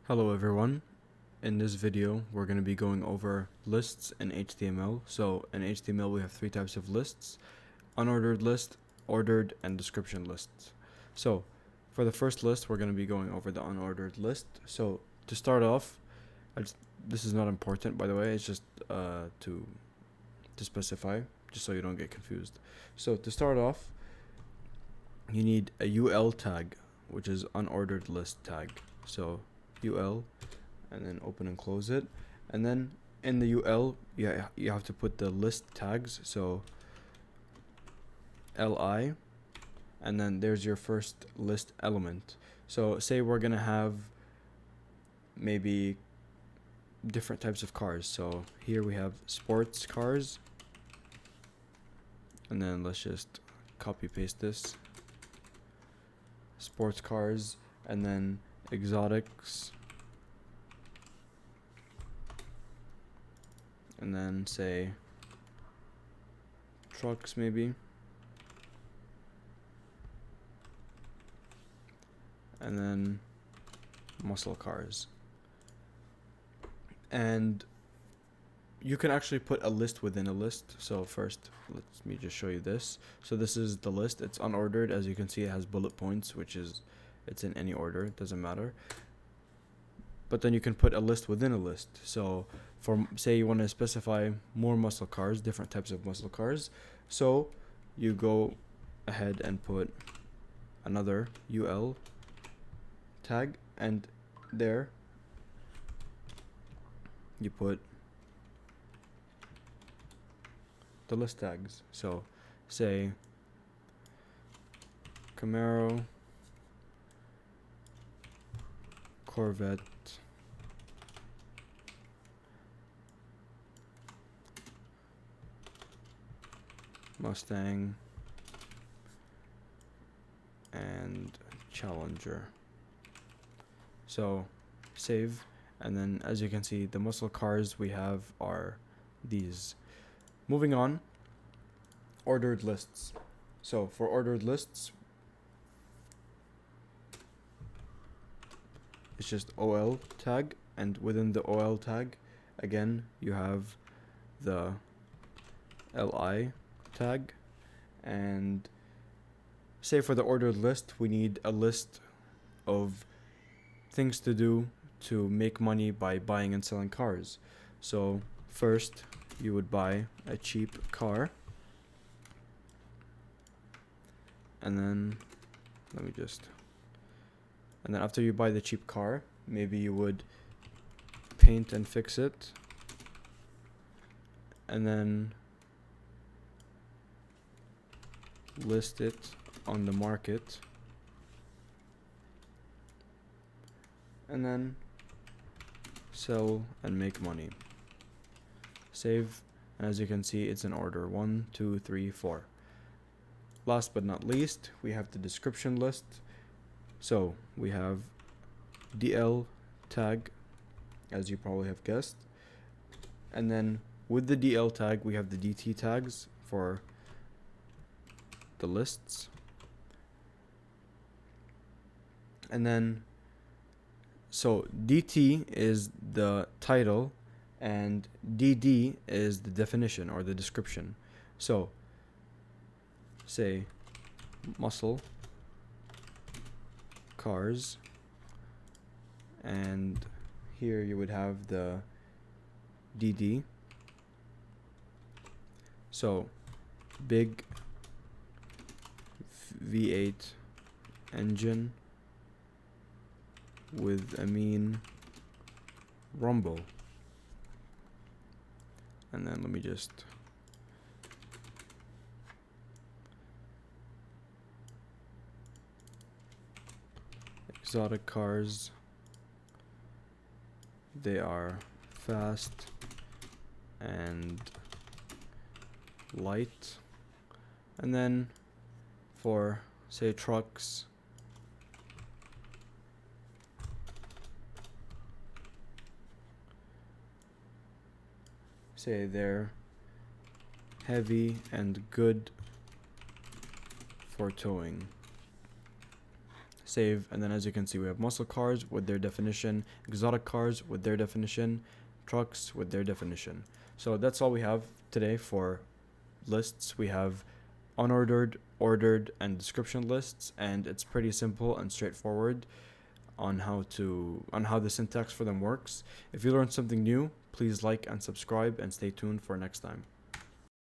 Hello everyone. In this video we're going to be going over lists in HTML. So in HTML we have three types of lists: unordered list, ordered, and description lists. So for the first list we're going to be going over the unordered list. So to start off, this is not important by the way, it's just to specify, just so you don't get confused. So to start off, you need a UL tag, which is unordered list tag. So UL, and then open and close it, and then in the UL you have to put the list tags. So LI, and then there's your first list element. So say we're gonna have maybe different types of cars. So here we have sports cars, and then let's just copy paste this: sports cars, and then exotics, and then say trucks maybe, and then muscle cars. And you can actually put a list within a list. So first, let me just show you this. So this is the list. It's unordered. As you can see, it has bullet points, which is, it's in any order, it doesn't matter. But then you can put a list within a list. So for, say you want to specify more muscle cars, different types of muscle cars, so you go ahead and put another UL tag, and there you put the list tags. So say Camaro, Corvette, Mustang, and Challenger. So save, and then as you can see, the muscle cars we have are these. Moving on, ordered lists. So for ordered lists, it's just OL tag, and within the OL tag, again, you have the LI tag. And say for the ordered list, we need a list of things to do to make money by buying and selling cars. So first, you would buy a cheap car, and then and then after you buy the cheap car, maybe you would paint and fix it, and then list it on the market, and then sell and make money. Save, and as you can see, it's in order 1, 2, 3, 4. Last but not least, we have the description list. So we have DL tag, as you probably have guessed, and then with the DL tag we have the DT tags for the lists, and then so DT is the title and DD is the definition or the description. So say muscle cars, and here you would have the DD. So big V8 engine with a mean rumble. And then let me just exotic cars, they are fast and light. And then for say trucks, say they're heavy and good for towing. save, and then as you can see we have muscle cars with their definition, exotic cars with their definition, trucks with their definition. So that's all we have today for lists. We have unordered, ordered, and description lists, and it's pretty simple and straightforward on how the syntax for them works. If you learned something new, please like and subscribe and stay tuned for next time.